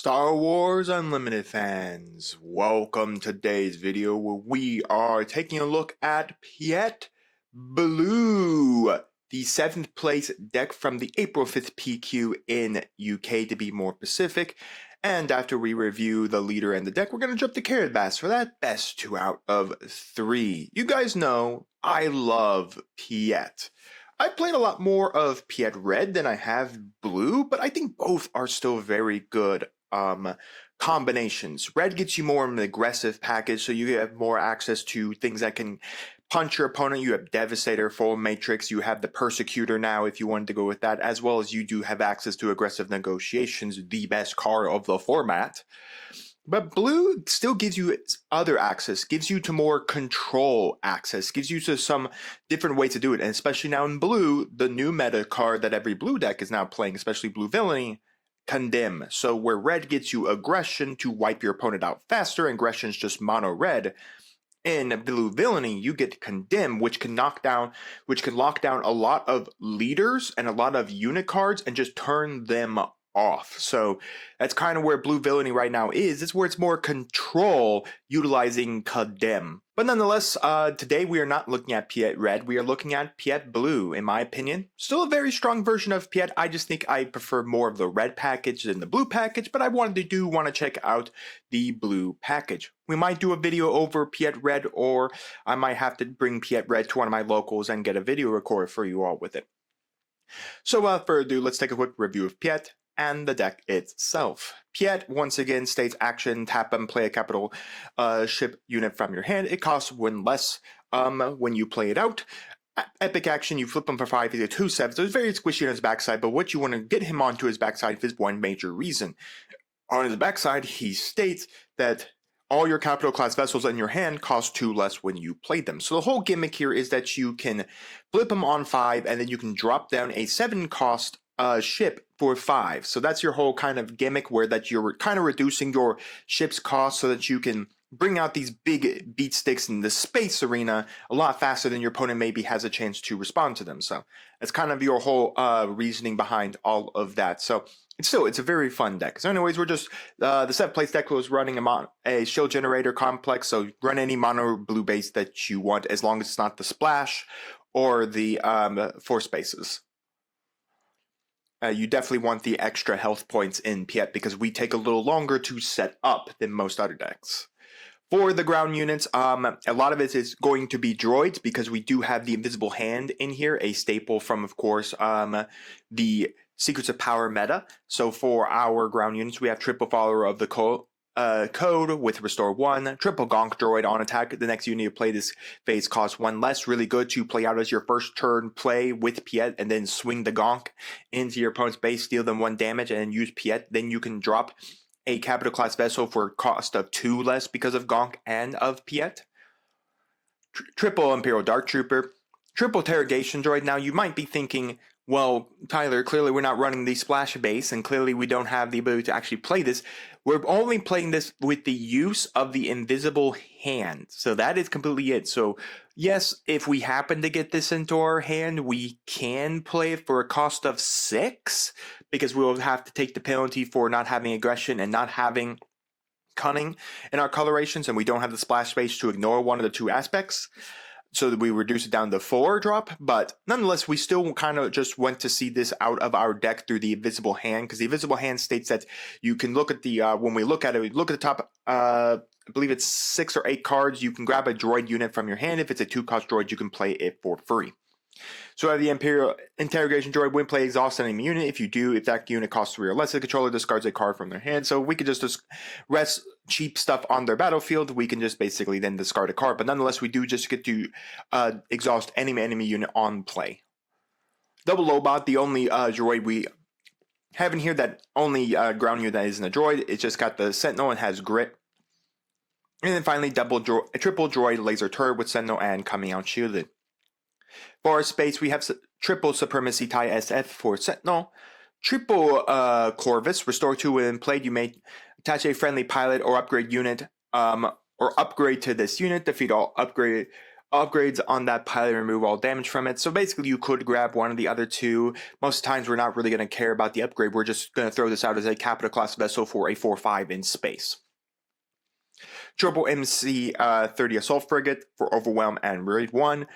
Star Wars Unlimited fans, welcome to today's video where we are taking a look at Piett Blue, the 7th place deck from the April 5th PQ in UK to be more specific. And after we review the leader and the deck, we're going to jump to 𝐒𝐐𝐏 for that best 2 out of 3. You guys know I love Piett. I played a lot more of Piett Red than I have Blue, but I think both are still very good combinations. Red gets you more of an aggressive package, so you have more access to things that can punch your opponent. You have Devastator, Full Matrix, you have the Persecutor now if you wanted to go with that, as well as you do have access to Aggressive Negotiations, the best card of the format. But Blue still gives you other access, gives you to more control access, gives you to some different ways to do it. And especially now in Blue, the new meta card that every Blue deck is now playing, especially Blue Villainy, Condemn. So where Red gets you aggression to wipe your opponent out faster, aggression is just mono red. In Blue Villainy, you get Condemn, which can lock down a lot of leaders and a lot of unit cards and just turn them off. So that's kind of where Blue Villainy right now is. It's where it's more control utilizing Condemn. But nonetheless, today we are not looking at Piett Red. We are looking at Piett Blue, in my opinion. Still a very strong version of Piett. I just think I prefer more of the red package than the blue package, but I want to check out the blue package. We might do a video over Piett Red, or I might have to bring Piett Red to one of my locals and get a video recorded for you all with it. So without further ado, let's take a quick review of Piett and the deck itself. Piett once again states action, tap and play a capital ship unit from your hand. It costs 1 less when you play it out. Epic action, you flip him for 5, he's a 2/7, so it's very squishy on his backside, but what you want to get him onto his backside is one major reason. On his backside, he states that all your capital class vessels in your hand cost 2 less when you play them. So the whole gimmick here is that you can flip him on 5, and then you can drop down a 7 cost ship for 5. So that's your whole kind of gimmick, where that you're kind of reducing your ship's cost so that you can bring out these big beat sticks in the space arena a lot faster than your opponent maybe has a chance to respond to them. So that's kind of your whole reasoning behind all of that. So it's a very fun deck. So anyways, we're just the 7th place deck was running a shield generator complex, so run any mono blue base that you want as long as it's not the splash or the 4 spaces. You definitely want the extra health points in Piett because we take a little longer to set up than most other decks. For the ground units, a lot of it is going to be droids because we do have the Invisible Hand in here, a staple from, of course, the Secrets of Power meta. So for our ground units, we have triple follower of the code with Restore 1, triple Gonk droid on attack. The next unit you play this phase costs 1 less. Really good to play out as your first turn play with Piett and then swing the Gonk into your opponent's base, steal them 1 damage, and then use Piett. Then you can drop a capital class vessel for a cost of 2 less because of Gonk and of Piett. Triple Imperial Dark Trooper, triple Interrogation droid. Now you might be thinking, well, Tyler, clearly we're not running the splash base, and clearly we don't have the ability to actually play this. We're only playing this with the use of the Invisible Hand. So that is completely it. So yes, if we happen to get this into our hand, we can play it for a cost of 6, because we'll have to take the penalty for not having aggression and not having cunning in our colorations, and we don't have the splash base to ignore one of the 2 aspects. So that we reduce it down to 4 drop, but nonetheless, we still kind of just want to see this out of our deck through the Invisible Hand, because the Invisible Hand states that you can look at the, when we look at it, we look at the top, I believe it's 6 or 8 cards, you can grab a droid unit from your hand. If it's a 2-cost droid, you can play it for free. So I have the Imperial Interrogation droid, when play exhaust enemy unit. If you do, if that unit costs 3 or less, the controller discards a card from their hand. So we could just rest cheap stuff on their battlefield. We can just basically then discard a card. But nonetheless, we do just get to exhaust any enemy unit on play. Double Lobot, the only droid we have in here that only ground unit that isn't a droid. It's just got the Sentinel and has grit. And then finally, triple droid laser turret with Sentinel and coming out shielded. For our space, we have triple Supremacy TIE SF for Sentinel, triple Corvus, restore 2 when played. You may attach a friendly pilot or upgrade unit, or upgrade to this unit, defeat all upgrade upgrades on that pilot remove all damage from it. So basically you could grab one of the other two. Most times we're not really going to care about the upgrade. We're just going to throw this out as a capital class vessel for a 4/5 in space. Triple MC-30 Assault Frigate for Overwhelm and Raid 1.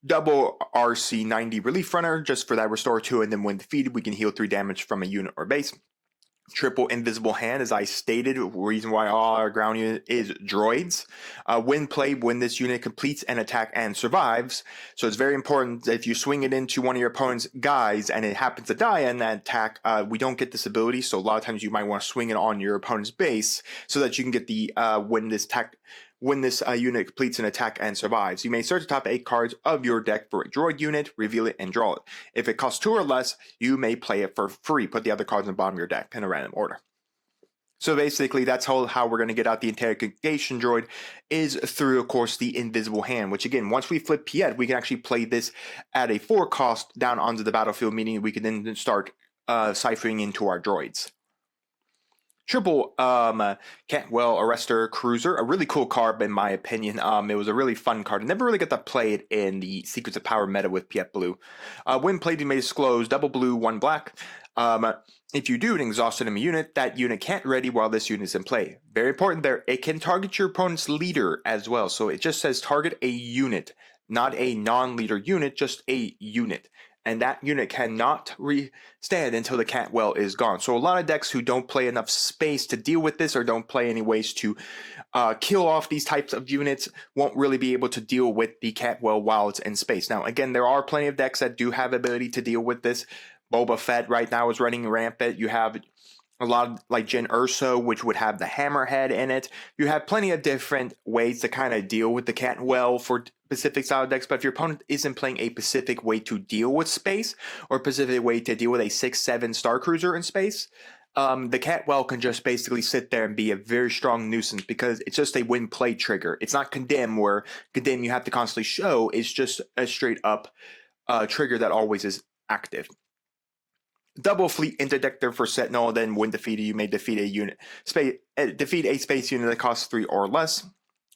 Double RC-90 Relief Runner just for that Restore 2, and then when defeated we can heal 3 damage from a unit or base. Triple Invisible Hand, as I stated, reason why all our ground unit is droids. When played, when this unit completes an attack and survives, so it's very important that if you swing it into one of your opponent's guys and it happens to die in that attack, we don't get this ability, so a lot of times you might want to swing it on your opponent's base so that you can get the when this unit completes an attack and survives. You may search the top 8 cards of your deck for a droid unit, reveal it, and draw it. If it costs 2 or less, you may play it for free. Put the other cards on the bottom of your deck in a random order. So basically, that's how we're going to get out the interrogation droid, is through, of course, the Invisible Hand, which again, once we flip Piett, we can actually play this at a 4 cost down onto the battlefield, meaning we can then start ciphering into our droids. Triple Cantwell Arrestor Cruiser, a really cool card in my opinion. It was a really fun card. I never really got to play it in the Secrets of Power meta with Piett Blue. When played, you may disclose double blue, 1 black. If you do an exhausted enemy unit, that unit can't ready while this unit is in play. Very important there, it can target your opponent's leader as well. So it just says target a unit, not a non-leader unit, just a unit. And that unit cannot stand until the Cantwell is gone. So a lot of decks who don't play enough space to deal with this or don't play any ways to kill off these types of units won't really be able to deal with the Cantwell while it's in space. Now, again, there are plenty of decks that do have ability to deal with this. Boba Fett right now is running rampant. You have a lot of like Jyn Erso, which would have the hammerhead in it. You have plenty of different ways to kind of deal with the Cantwell for specific style decks, but if your opponent isn't playing a specific way to deal with space or a specific way to deal with a 6/7 Star Cruiser in space, the Cantwell can just basically sit there and be a very strong nuisance because it's just a win play trigger. It's not Condemn, where Condemn you have to constantly show. It's just a straight up trigger that always is active. Double Fleet Interdictor for Sentinel, then when defeated you may defeat a unit defeat a space unit that costs 3 or less.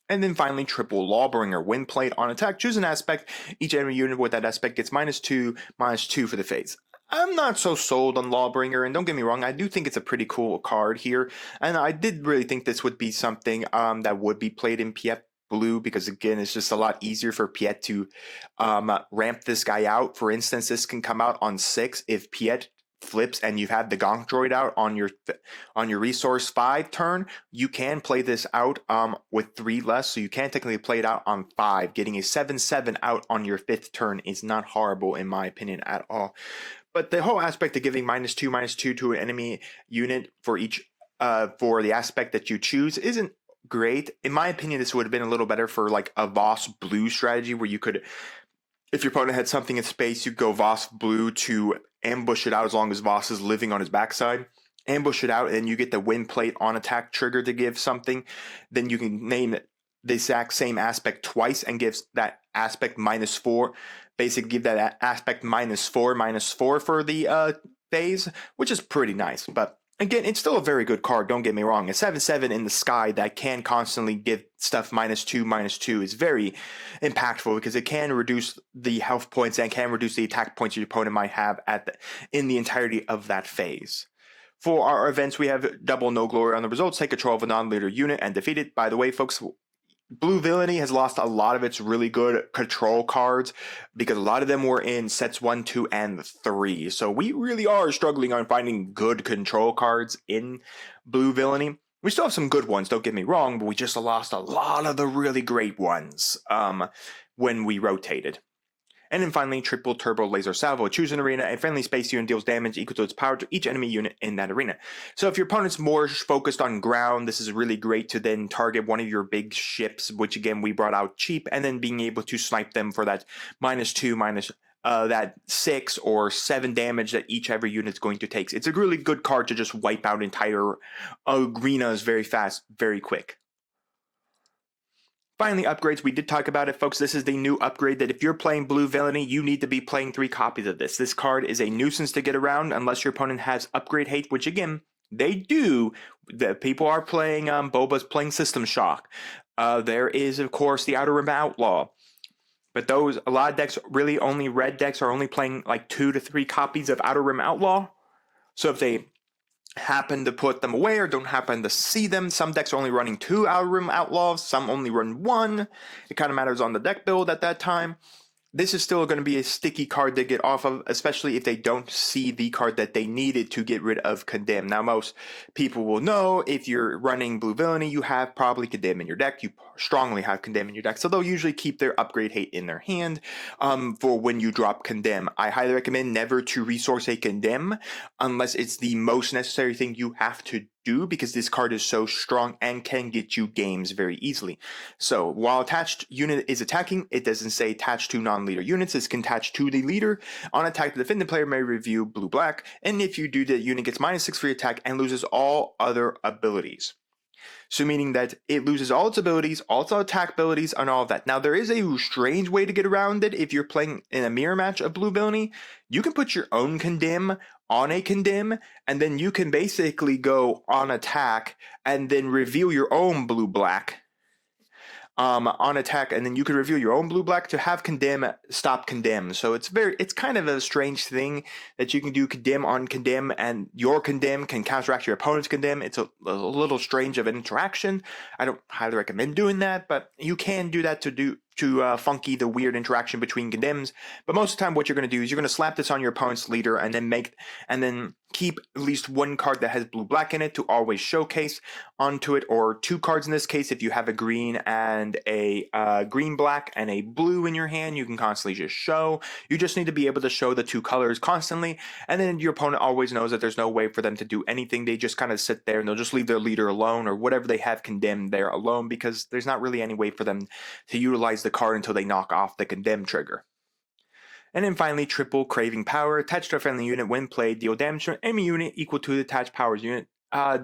And then finally, triple Lawbringer. When played on attack, choose an aspect. Each enemy unit with that aspect gets -2/-2 for the phase. I'm not so sold on Lawbringer, and don't get me wrong, I do think it's a pretty cool card here. And I did really think this would be something that would be played in Piett Blue, because again, it's just a lot easier for Piett to ramp this guy out. For instance, this can come out on 6 if Piett flips and you have the Gonk droid out on your resource 5 turn. You can play this out with 3 less, so you can technically play it out on 5. Getting a 7/7 out on your 5th turn is not horrible in my opinion at all. But the whole aspect of giving -2/-2 to an enemy unit for each for the aspect that you choose isn't great. In my opinion, this would have been a little better for like a Voss Blue strategy, where you could, if your opponent had something in space, you go Voss Blue to ambush it out as long as Voss is living on his backside. Ambush it out, and then you get the win plate on attack trigger to give something. Then you can name the exact same aspect twice and gives that aspect -4. Basically, give that aspect -4/-4 for the phase, which is pretty nice. But again, it's still a very good card, don't get me wrong. A 7/7 in the sky that can constantly give stuff -2/-2 is very impactful, because it can reduce the health points and can reduce the attack points your opponent might have in the entirety of that phase. For our events, we have double No Glory on the results. Take control of a non-leader unit and defeat it. By the way, folks, Blue Villainy has lost a lot of its really good control cards because a lot of them were in sets 1, 2, and 3. So we really are struggling on finding good control cards in Blue Villainy. We still have some good ones, don't get me wrong, but we just lost a lot of the really great ones when we rotated. And then finally, triple turbo laser salvo. Choose an arena. A friendly space unit deals damage equal to its power to each enemy unit in that arena. So if your opponent's more focused on ground, this is really great to then target one of your big ships, which again we brought out cheap, and then being able to snipe them for that -2/- that 6 or 7 damage that every unit's going to take. It's a really good card to just wipe out entire arenas very fast, very quick. Finally, upgrades. We did talk about it, folks. This is the new upgrade that if you're playing Blue Villainy, you need to be playing 3 copies of this. This card is a nuisance to get around unless your opponent has upgrade hate, which again, they do. The people are playing, Boba's playing System Shock. There is, of course, the Outer Rim Outlaw. But a lot of decks, really only red decks, are only playing like 2 to 3 copies of Outer Rim Outlaw. So if they happen to put them away or don't happen to see them, some decks are only running 2 Outer Rim Outlaws, some only run 1. It kind of matters on the deck build at that time. This is still going to be a sticky card to get off of, especially if they don't see the card that they needed to get rid of Condemn. Now, most people will know if you're running Blue Villainy, you have probably Condemn in your deck. You strongly have Condemn in your deck, so they'll usually keep their Upgrade Hate in their hand for when you drop Condemn. I highly recommend never to resource a Condemn unless it's the most necessary thing you have to do, because this card is so strong and can get you games very easily. So while attached unit is attacking, it doesn't say attached to non-leader units. It's attached to the leader. On attack, the defending player may review blue-black, and if you do, the unit gets -6 for your attack and loses all other abilities. So meaning that it loses all its abilities, all its attack abilities, and all of that. Now, there is a strange way to get around it. If you're playing in a mirror match of Blue Villainy, you can put your own Condemn on a Condemn, and then you can basically go on attack and then reveal your own blue-black on attack, and then you can reveal your own blue-black to have Condemn stop Condemn. So it's kind of a strange thing that you can do Condemn on Condemn, and your Condemn can counteract your opponent's Condemn. It's a little strange of an interaction. I don't highly recommend doing that, but you can do that to funky the weird interaction between Condemns. But most of the time, what you're going to do is you're going to slap this on your opponent's leader, and then keep at least one card that has blue-black in it to always showcase onto it, or 2 cards in this case. If you have a green and a green-black and a blue in your hand, you can constantly just show. You just need to be able to show the 2 colors constantly, and then your opponent always knows that there's no way for them to do anything. They just kind of sit there and they'll just leave their leader alone, or whatever they have condemned there alone, because there's not really any way for them to utilize the card until they knock off the Condemn trigger. And then finally, triple Craving Power. Attached to a friendly unit when played, deal damage to an enemy unit equal to the attached powers unit.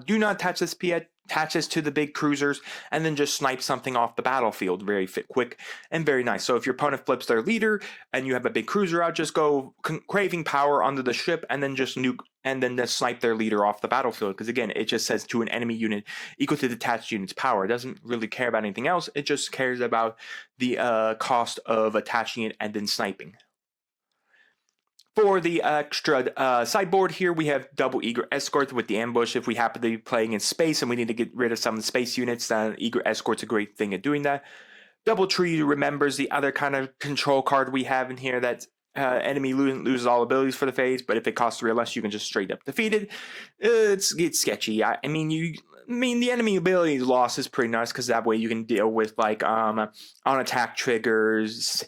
Do not attach this Piett. Attach this to the big cruisers, and then just snipe something off the battlefield. Very quick and very nice. So if your opponent flips their leader and you have a big cruiser out, just go Craving Power onto the ship and then just nuke, and then just snipe their leader off the battlefield. Because again, it just says to an enemy unit equal to the attached unit's power. It doesn't really care about anything else. It just cares about the cost of attaching it and then sniping. For the extra sideboard here, we have double Eager Escort with the ambush. If we happen to be playing in space and we need to get rid of some of the space units, then Eager Escort's a great thing at doing that. Double Tree remembers the other kind of control card we have in here, that enemy loses all abilities for the phase, but if it costs 3 or less, you can just straight up defeat it. It's sketchy. I mean, the enemy abilities loss is pretty nice, because that way you can deal with like on attack triggers,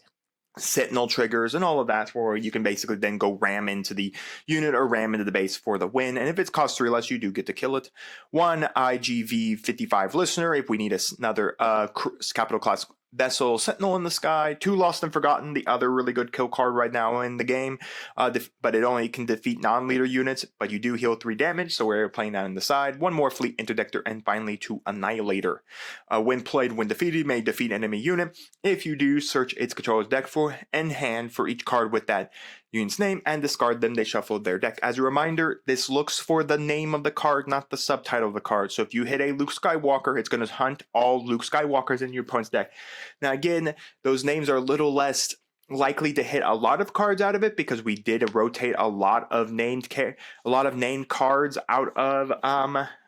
Sentinel triggers, and all of that, where you can basically then go ram into the unit or ram into the base for the win. And if it's cost 3 less, you do get to kill it. 1 𝐒𝐍𝐍𝐵 Listener if we need another capital class vessel Sentinel in the sky. 2 Lost and Forgotten, the other really good kill card right now in the game, but it only can defeat non-leader units, but you do heal 3 damage, so we're playing that on the side. 1 more Fleet Interdictor, and finally 2 Annihilator. When played, when defeated, may defeat enemy unit. If you do, search its controller's deck for and hand for each card with that unit's name and discard them. They shuffle their deck. As a reminder, this looks for the name of the card, not the subtitle of the card. So if you hit a Luke Skywalker, it's going to hunt all Luke Skywalkers in your opponent's deck. Now again, those names are a little less likely to hit a lot of cards out of it, because we did rotate a lot of named cards out of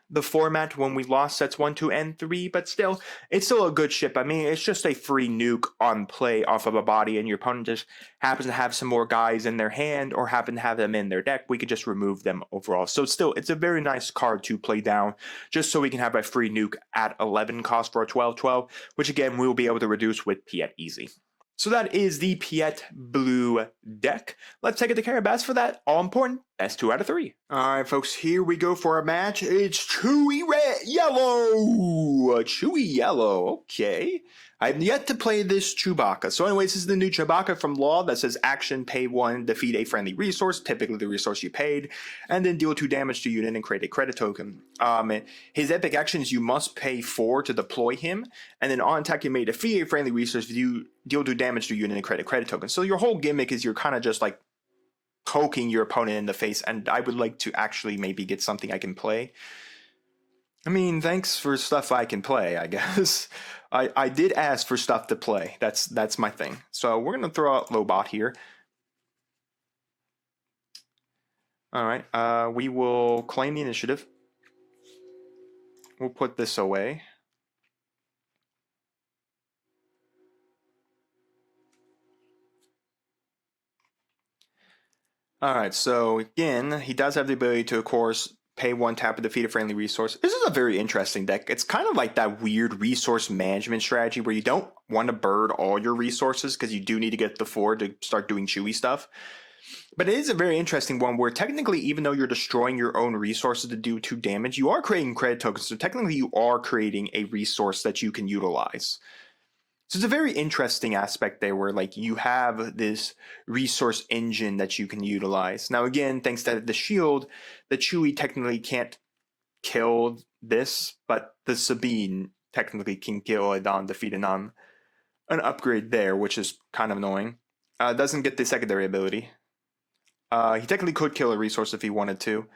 the format when we lost sets 1, 2, and 3, but still, it's still a good ship. I mean, it's just a free nuke on play off of a body, and your opponent just happens to have some more guys in their hand or happen to have them in their deck. We could just remove them overall. So it's a very nice card to play down, just so we can have a free nuke at 11 cost for a 12/12, which again, we will be able to reduce with Piett easy. So that is the Piett Blue deck. Let's take it to Carabas for that all-important best 2 out of 3. Alright folks, here we go for our match. It's Chewy Yellow! Chewy Yellow, okay. I've yet to play this Chewbacca. So anyways, this is the new Chewbacca from Law that says action, pay 1, defeat a friendly resource, typically the resource you paid, and then deal 2 damage to unit and create a credit token. His epic action is you must pay 4 to deploy him, and then on attack you may defeat a friendly resource if you deal 2 damage to unit and create a credit token. So your whole gimmick is you're kind of just like poking your opponent in the face, and I would like to actually maybe get something I can play. I mean, thanks for stuff I can play, I guess. I did ask for stuff to play. That's my thing. So we're gonna throw out Lobot here. All right. We will claim the initiative. We'll put this away. All right. So again, he does have the ability to, of course, pay 1 tap to defeat a friendly resource. This is a very interesting deck. It's kind of like that weird resource management strategy where you don't want to burn all your resources because you do need to get the 4 to start doing chewy stuff. But it is a very interesting one where technically, even though you're destroying your own resources to do 2 damage, you are creating credit tokens. So technically you are creating a resource that you can utilize. So it's a very interesting aspect there where like you have this resource engine that you can utilize. Now again, thanks to the shield, the Chewy technically can't kill this, but the Sabine technically can kill it on defeating on an upgrade there, which is kind of annoying. Doesn't get the secondary ability. He technically could kill a resource if he wanted to.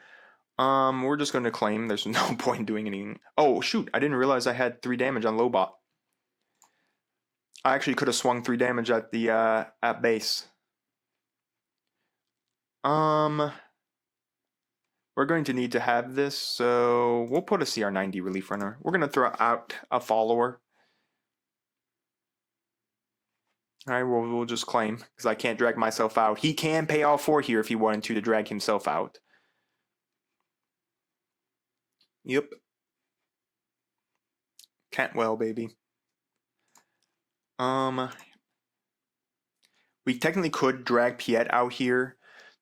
We're just going to claim. There's no point in doing anything. Oh shoot, I didn't realize I had 3 damage on Lobot. I actually could have swung 3 damage at the at base. We're going to need to have this, so we'll put a CR90 relief runner. We're going to throw out a follower. All right, we'll just claim because I can't drag myself out. He can pay all 4 here if he wanted to drag himself out. Yep. Cantwell, baby. We technically could drag Piett out here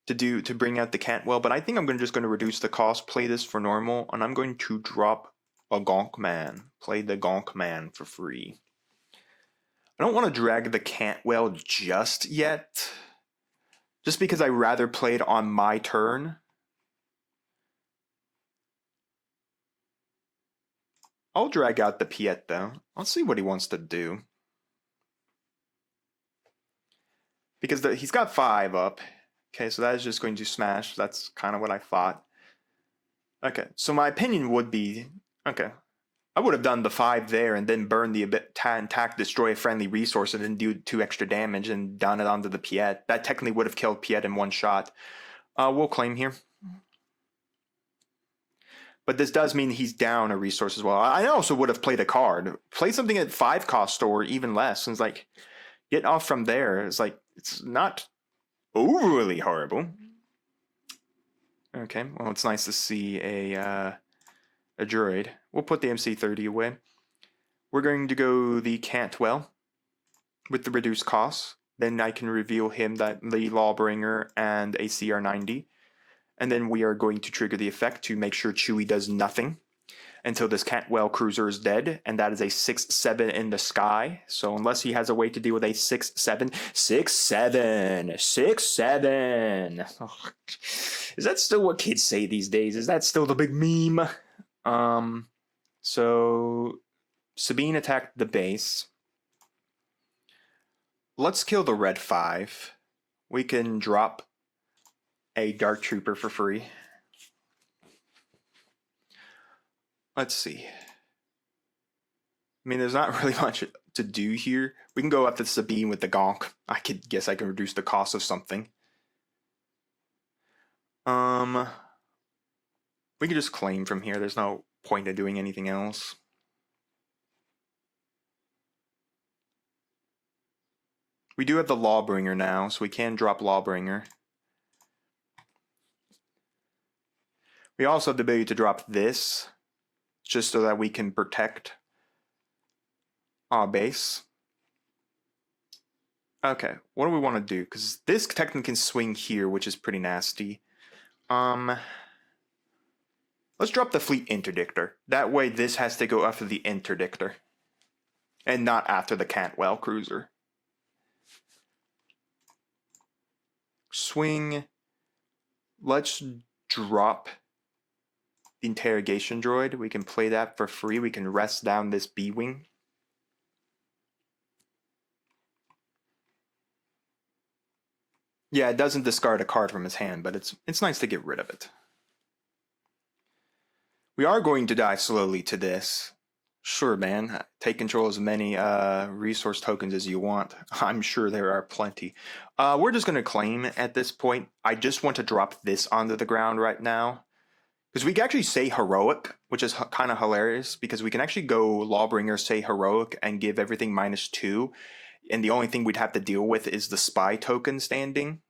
to bring out the Cantwell, but I think I'm just going to reduce the cost, play this for normal, and I'm going to drop a Gonk Man. Play the Gonk Man for free. I don't want to drag the Cantwell just yet, just because I'd rather play it on my turn. I'll drag out the Piett though. I'll see what he wants to do. Because he's got 5 up. Okay, so that is just going to smash. That's kind of what I thought. Okay, so my opinion would be, okay, I would have done the 5 there and then burn the attack, destroy a friendly resource, and then do 2 extra damage and done it onto the Piett. That technically would have killed Piett in 1 shot. We'll claim here. But this does mean he's down a resource as well. I also would have played a card. Play something at 5 cost or even less. And it's like, get off from there. It's like, it's not overly horrible. Okay, well, it's nice to see a droid. We'll put the MC30 away. We're going to go the Cantwell with the reduced cost. Then I can reveal him that the Lawbringer and a CR90. And then we are going to trigger the effect to make sure Chewie does nothing until this Cantwell cruiser is dead, and that is a 6/7 in the sky. So unless he has a way to deal with a 6/7, 6/7, 6/7. Oh, is that still what kids say these days? Is that still the big meme? So Sabine attacked the base. Let's kill the red 5. We can drop a Dark Trooper for free. Let's see. I mean, there's not really much to do here. We can go after Sabine with the Gonk. I guess I can reduce the cost of something. We can just claim from here. There's no point in doing anything else. We do have the Lawbringer now, so we can drop Lawbringer. We also have the ability to drop this, just so that we can protect our base. Okay, what do we want to do? Because this technically can swing here, which is pretty nasty. Let's drop the Fleet Interdictor. That way this has to go after the Interdictor, and not after the Cantwell cruiser. Swing. Let's drop the Interrogation Droid. We can play that for free. We can rest down this B-Wing. Yeah, it doesn't discard a card from his hand, but it's nice to get rid of it. We are going to die slowly to this. Sure, man. Take control as many resource tokens as you want. I'm sure there are plenty. We're just going to claim at this point. I just want to drop this onto the ground right now. Because we can actually say heroic, which is kind of hilarious, because we can actually go Lawbringer, say heroic, and give everything -2. And the only thing we'd have to deal with is the spy token standing.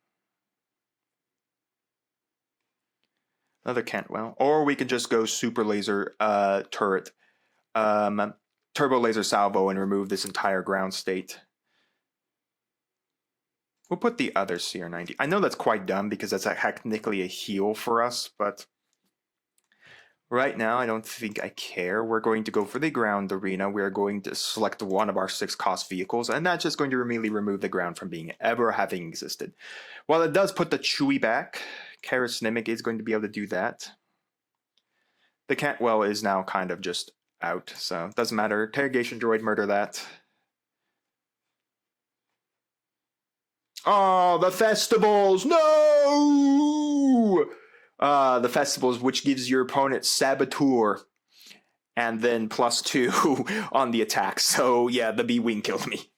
Another Cantwell. Or we could just go super laser turret. Turbo laser salvo and remove this entire ground state. We'll put the other CR90. I know that's quite dumb because that's technically a heal for us, but right now I don't think I care. We're going to go for the ground arena. We're going to select one of our 6 cost vehicles, and that's just going to immediately remove the ground from being ever having existed. While it does put the Chewie back, Charismatic is going to be able to do that. The Cantwell is now kind of just out, so it doesn't matter. Interrogation droid, murder that. Oh, the festivals! No! The festivals, which gives your opponent Saboteur, and then +2 on the attack. So yeah, the B-Wing killed me.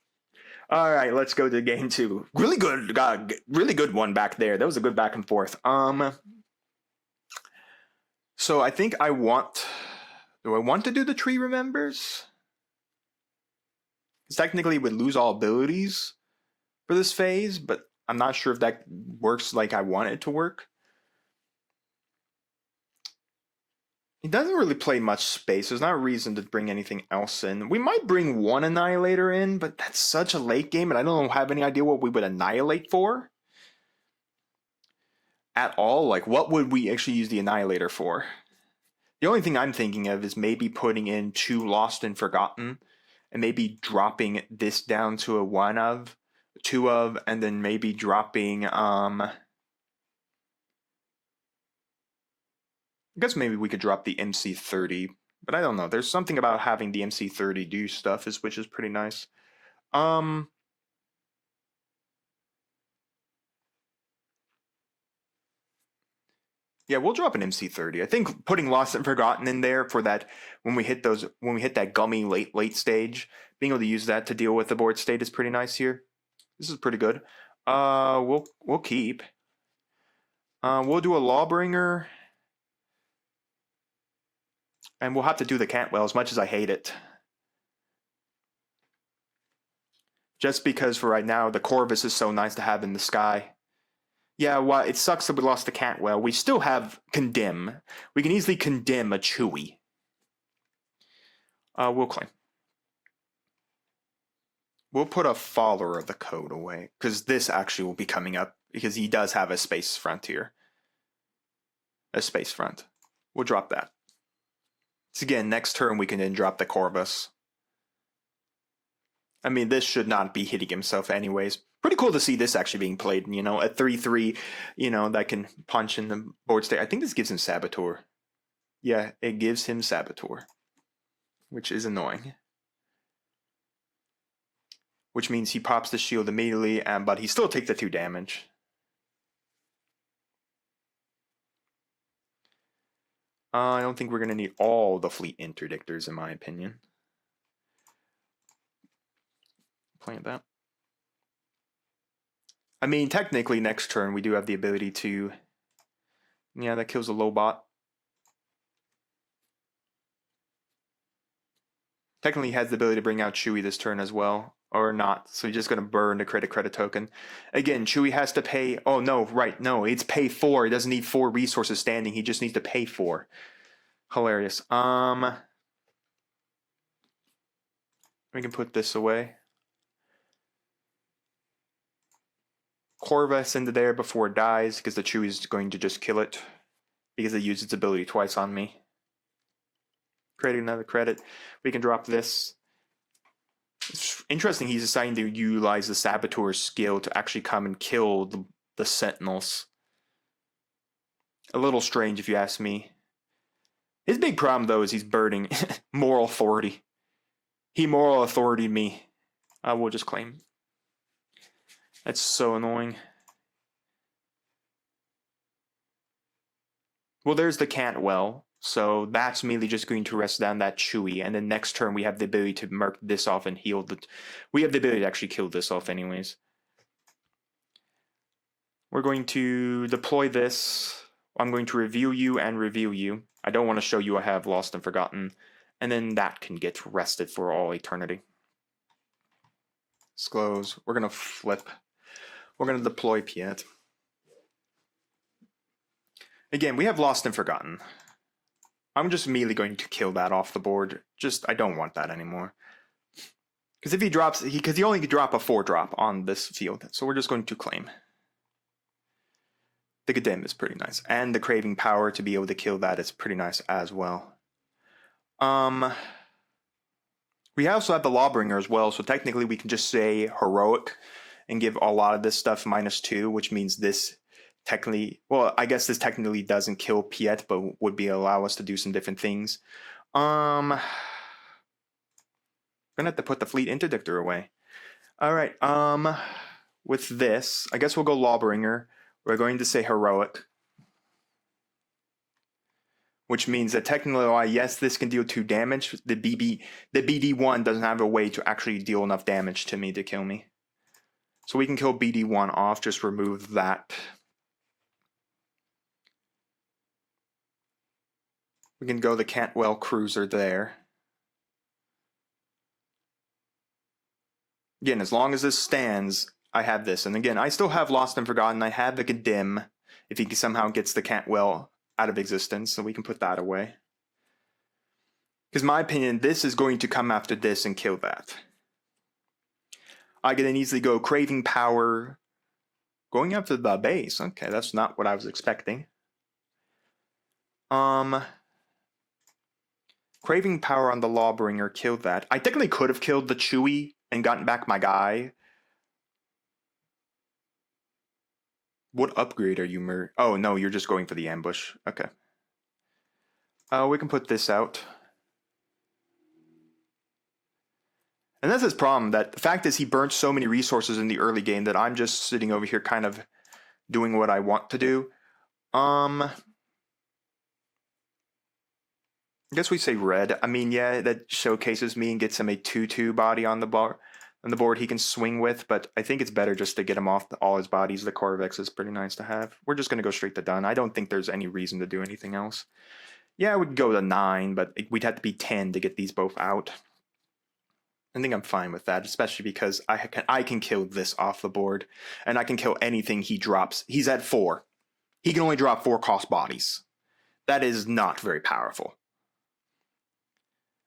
All right, let's go to game 2. Really good one back there. That was a good back and forth. So I think I want. Do I want to do the tree remembers? Because technically it would lose all abilities for this phase, but I'm not sure if that works like I want it to work. He doesn't really play much space. There's not a reason to bring anything else in. We might bring one Annihilator in, but that's such a late game, and I don't have any idea what we would annihilate for. At all. Like, what would we actually use the Annihilator for? The only thing I'm thinking of is maybe putting in 2 Lost and Forgotten, and maybe dropping this down to a 1 of, 2 of, and then maybe dropping, I guess maybe we could drop the MC30, but I don't know. There's something about having the MC30 do stuff, which is pretty nice. Yeah, we'll drop an MC30. I think putting Lost and Forgotten in there for that when we hit that gummy late stage, being able to use that to deal with the board state is pretty nice here. This is pretty good. We'll keep. We'll do a Lawbringer. And we'll have to do the Cantwell as much as I hate it. Just because for right now, the Corvus is so nice to have in the sky. Yeah, well, it sucks that we lost the Cantwell. We still have Condemn. We can easily condemn a Chewie. We'll claim. We'll put a follower of the code away, because this actually will be coming up, because he does have a space frontier. A space front. We'll drop that. So again, next turn we can then drop the Corvus. I mean, this should not be hitting himself anyways. Pretty cool to see this actually being played, you know, a 3/3, you know, that can punch in the board state. I think this gives him Saboteur. Yeah, it gives him Saboteur, which is annoying. Which means he pops the shield immediately, but he still takes the 2 damage. I don't think we're going to need all the fleet interdictors, in my opinion. Playing that. I mean, technically, next turn, we do have the ability to... Yeah, that kills a low bot. Technically, he has the ability to bring out Chewie this turn as well. Or not. So he's just going to burn to create a credit token. Again, Chewie has to pay... Oh, no, right. No, it's pay 4. He doesn't need 4 resources standing. He just needs to pay 4. Hilarious. We can put this away. Corvus into there before it dies, because the Chewie is going to just kill it, because it used its ability twice on me. Creating another credit. We can drop this. It's interesting he's deciding to utilize the Saboteur skill to actually come and kill the Sentinels. A little strange if you ask me. His big problem though is he's burning moral authority. He moral authority me. I will just claim. That's so annoying. Well, there's the Cantwell. So that's mainly just going to rest down that Chewie, and then next turn we have the ability to mark this off and heal the... We have the ability to actually kill this off anyways. We're going to deploy this. I'm going to reveal you and reveal you. I don't want to show you I have Lost and Forgotten. And then that can get rested for all eternity. Disclose. We're going to flip. We're going to deploy Piett. Again, we have Lost and Forgotten. I'm just immediately going to kill that off the board. I don't want that anymore. Because if he drops, because he only can drop a 4-drop on this field. So we're just going to claim. The 𝐒𝐍𝐉𝐎𝐾 is pretty nice. And the Craving Power to be able to kill that is pretty nice as well. We also have the Lawbringer as well. So technically we can just say Heroic and give a lot of this stuff -2, which means this... technically, well, I guess this technically doesn't kill Piett, but would allow us to do some different things. Gonna have to put the Fleet Interdictor away. All right. With this, I guess we'll go Lawbringer. We're going to say Heroic, which means that technically, yes, this can deal 2 damage. The BD1 doesn't have a way to actually deal enough damage to me to kill me. So we can kill BD1 off. Just remove that. We can go the Cantwell Cruiser there. Again, as long as this stands, I have this. And again, I still have Lost and Forgotten. I have the 𝐒𝐍𝐉𝐴 if he somehow gets the Cantwell out of existence. So we can put that away. Because in my opinion, this is going to come after this and kill that. I can then easily go Craving Power. Going after the base. Okay, that's not what I was expecting. Craving Power on the Lawbringer killed that. I technically could have killed the Chewie and gotten back my guy. What upgrade are you Oh, no, you're just going for the ambush. Okay. We can put this out. And that's his problem. That the fact is he burnt so many resources in the early game that I'm just sitting over here kind of doing what I want to do. I guess we say red. I mean, yeah, that showcases me and gets him a 2/2 body on the board he can swing with, but I think it's better just to get him off all his bodies. The Corvex is pretty nice to have. We're just going to go straight to done. I don't think there's any reason to do anything else. Yeah, I would go to 9, but we'd have to be 10 to get these both out. I think I'm fine with that, especially because I can kill this off the board, and I can kill anything he drops. He's at 4. He can only drop 4 cost bodies. That is not very powerful.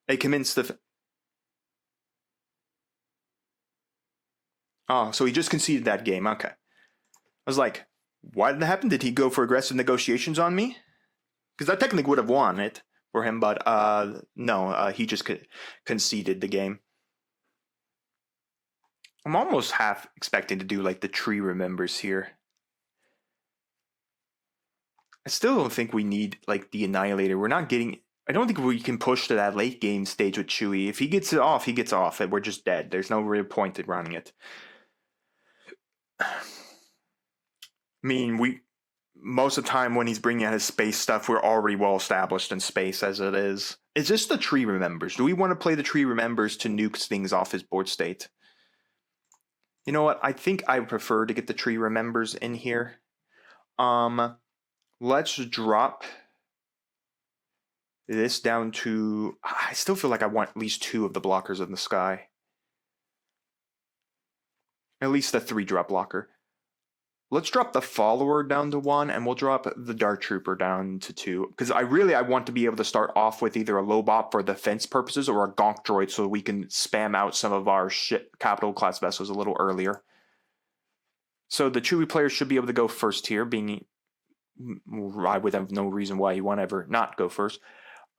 They commence the... Oh, so he just conceded that game. Okay. I was like, why did that happen? Did he go for aggressive negotiations on me? Because I technically would have won it for him, but no, he just conceded the game. I'm almost half expecting to do like the tree remembers here. I still don't think we need like the Annihilator. We're not getting... I don't think we can push to that late game stage with Chewie. If he gets it off, he gets off, and we're just dead. There's no real point in running it. I mean, most of the time when he's bringing out his space stuff, we're already well established in space as it is. It's just the tree remembers. Do we want to play the tree remembers to nuke things off his board state? You know what? I think I prefer to get the tree remembers in here. Let's drop this down to... I still feel like I want at least 2 of the blockers in the sky. At least the 3-drop blocker. Let's drop the follower down to 1, and we'll drop the Dark Trooper down to 2. Because I want to be able to start off with either a Lobot for defense purposes or a Gonk droid so we can spam out some of our capital class vessels a little earlier. So the Chewie players should be able to go first here, being... I would have no reason why you want to ever not go first.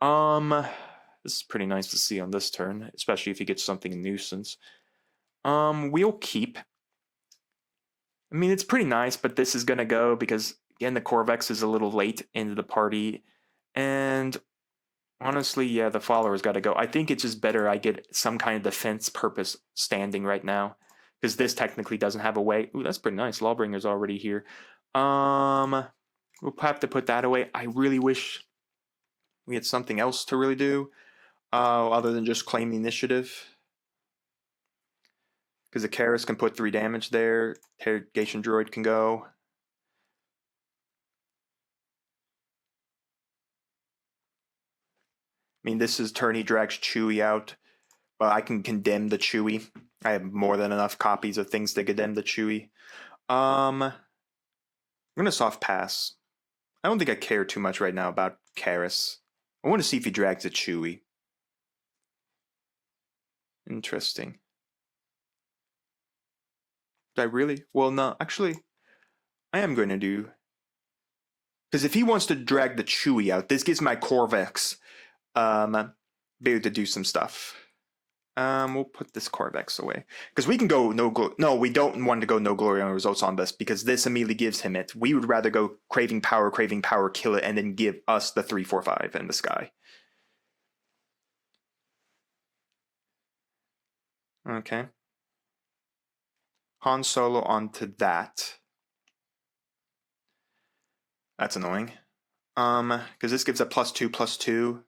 This is pretty nice to see on this turn, especially if he gets something nuisance. We'll keep. I mean, it's pretty nice, but this is going to go because, again, the Corvex is a little late into the party. And honestly, yeah, the follower's got to go. I think it's just better I get some kind of defense purpose standing right now, because this technically doesn't have a way. Ooh, that's pretty nice. Lawbringer's already here. We'll have to put that away. I really wish... we had something else to really do other than just claim the initiative. Because the 𝐒𝐻 can put 3 damage there. Interrogation Droid can go. I mean, this is turn he drags Chewie out, but I can condemn the Chewie. I have more than enough copies of things to condemn the Chewie. I'm gonna soft pass. I don't think I care too much right now about 𝐒𝐻. I want to see if he drags a Chewie. Interesting. Did I really? Well, no, actually, I am going to do. Because if he wants to drag the Chewie out, this gives my 𝐒𝐓𝐀𝐃 be able to do some stuff. We'll put this 𝐒𝐓𝐃𝐃 away. Because we can go no, we don't want to go no glory on results on this, because this immediately gives him it. We would rather go craving power, kill it, and then give us the 3, 4, 5 in the sky. Okay. Han Solo onto that. That's annoying. Because this gives a +2/+2.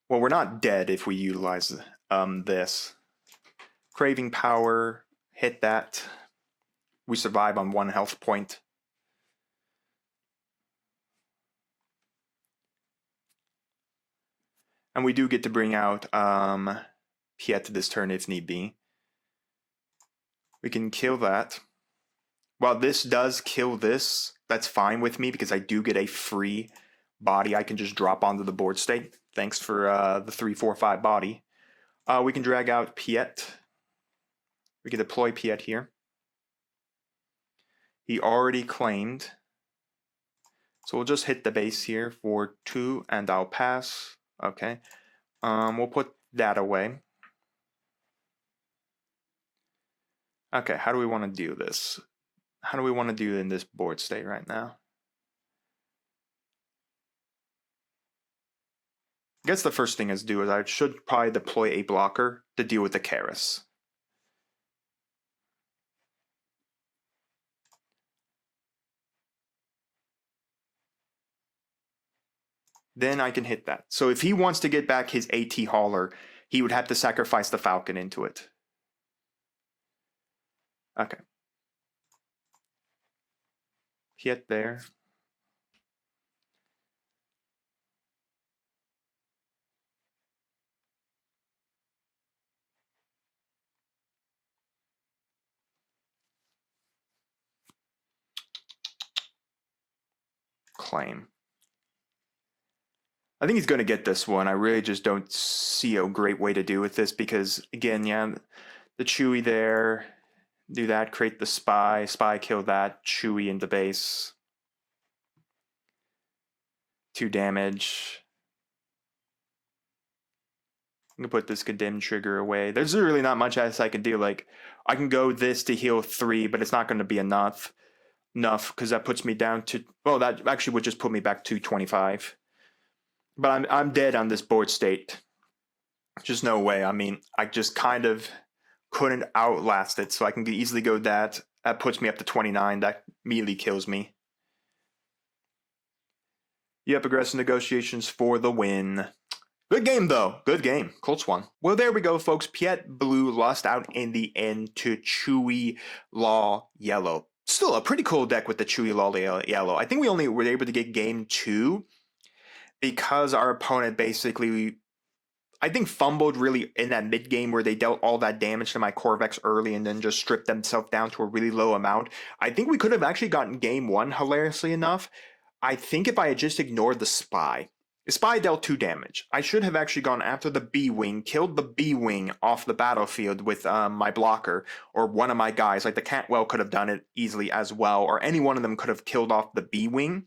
Well, we're not dead if we utilize this. Craving power, hit that. We survive on 1 health point. And we do get to bring out Piett this turn if need be. We can kill that. While this does kill this, that's fine with me because I do get a free body I can just drop onto the board state. Thanks for the 3, 4, 5 body. We can drag out Piett. We can deploy Piett here. He already claimed. So we'll just hit the base here for 2 and I'll pass. Okay. We'll put that away. Okay, how do we want to do this? How do we want to do in this board state right now? I guess the first thing is do is I should probably deploy a blocker to deal with the 𝐒𝐻. Then I can hit that. So if he wants to get back his AT hauler, he would have to sacrifice the Falcon into it. Okay. Piett there. Claim. I think he's going to get this one. I really just don't see a great way to do with this because, again, yeah, the Chewie there, do that, create the spy, kill that, Chewie into base. 2 damage. I'm going to put this condemn trigger away. There's really not much else I can do. Like, I can go this to heal 3, but it's not going to be enough because that puts me down to, well, that actually would just put me back to 25. But I'm dead on this board state. Just no way. I mean, I just kind of couldn't outlast it, so I can easily go that. That puts me up to 29. That immediately kills me. Yep, aggressive negotiations for the win. Good game, though. Good game. Colts won. Well, there we go, folks. Piett Blue lost out in the end to Chewie Law Yellow. Still a pretty cool deck with the Chewie Law Yellow. I think we only were able to get game 2 because our opponent basically, I think, fumbled really in that mid game where they dealt all that damage to my 𝐒𝐓𝐃𝐃 early and then just stripped themselves down to a really low amount. I think we could have actually gotten game 1, hilariously enough. I think if I had just ignored the spy. The spy dealt 2 damage. I should have actually gone after the B-Wing, killed the B-Wing off the battlefield with my blocker, or one of my guys, like the 𝐂𝐻𝐃 could have done it easily as well, or any one of them could have killed off the B-Wing.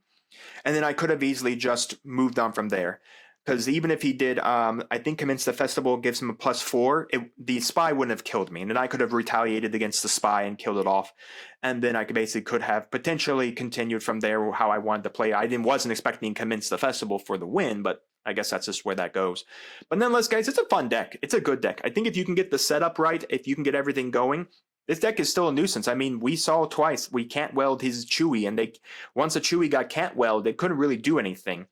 And then I could have easily just moved on from there. Because even if he did, I think Commence the Festival gives him a +4, the spy wouldn't have killed me. And then I could have retaliated against the spy and killed it off. And then I could have potentially continued from there how I wanted to play. I wasn't expecting Commence the Festival for the win, but I guess that's just where that goes. But nonetheless, guys, it's a fun deck. It's a good deck. I think if you can get the setup right, if you can get everything going, this deck is still a nuisance. I mean, we saw twice. We can't weld his Chewie, and once a Chewie got can't weld, they couldn't really do anything.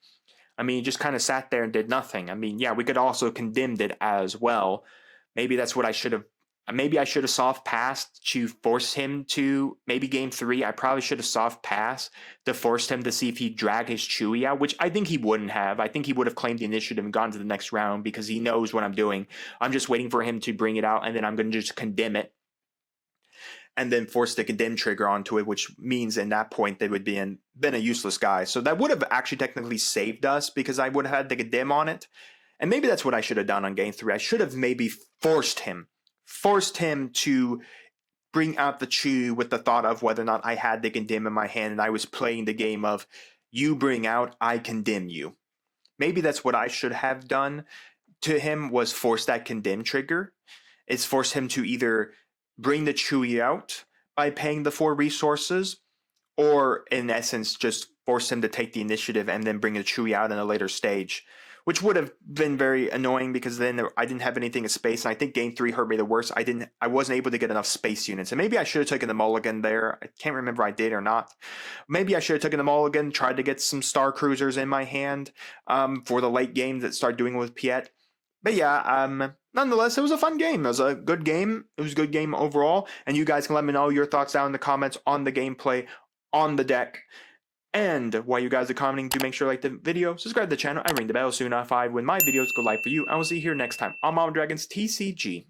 I mean, he just kind of sat there and did nothing. I mean, yeah, we could also condemned it as well. Maybe that's what I should have. Maybe I should have soft passed to force him to maybe game 3. I probably should have soft passed to force him to see if he'd drag his Chewie out, which I think he wouldn't have. I think he would have claimed the initiative and gone to the next round because he knows what I'm doing. I'm just waiting for him to bring it out, and then I'm going to just condemn it and then force the condemn trigger onto it, which means in that point they would been a useless guy. So that would have actually technically saved us because I would have had the condemn on it. And maybe that's what I should have done on game 3. I should have maybe forced him to bring out the Chew with the thought of whether or not I had the condemn in my hand and I was playing the game of you bring out, I condemn you. Maybe that's what I should have done to him, was force that condemn trigger. It's force him to either bring the Chewie out by paying the 4 resources, or in essence just force him to take the initiative and then bring the Chewie out in a later stage, which would have been very annoying because then I didn't have anything in space, and I think game 3 hurt me the worst. I wasn't able to get enough space units, and maybe I should have taken the mulligan there. I can't remember if I did or not. Maybe I should have taken the mulligan, tried to get some star cruisers in my hand for the late game that start doing with Piett. But yeah, nonetheless, it was a fun game. It was a good game. It was a good game overall, and you guys can let me know your thoughts down in the comments on the gameplay on the deck. And while you guys are commenting, do make sure to like the video, subscribe to the channel, and ring the bell so you know when my videos go live for you. I will see you here next time on Mama Dragon's TCG.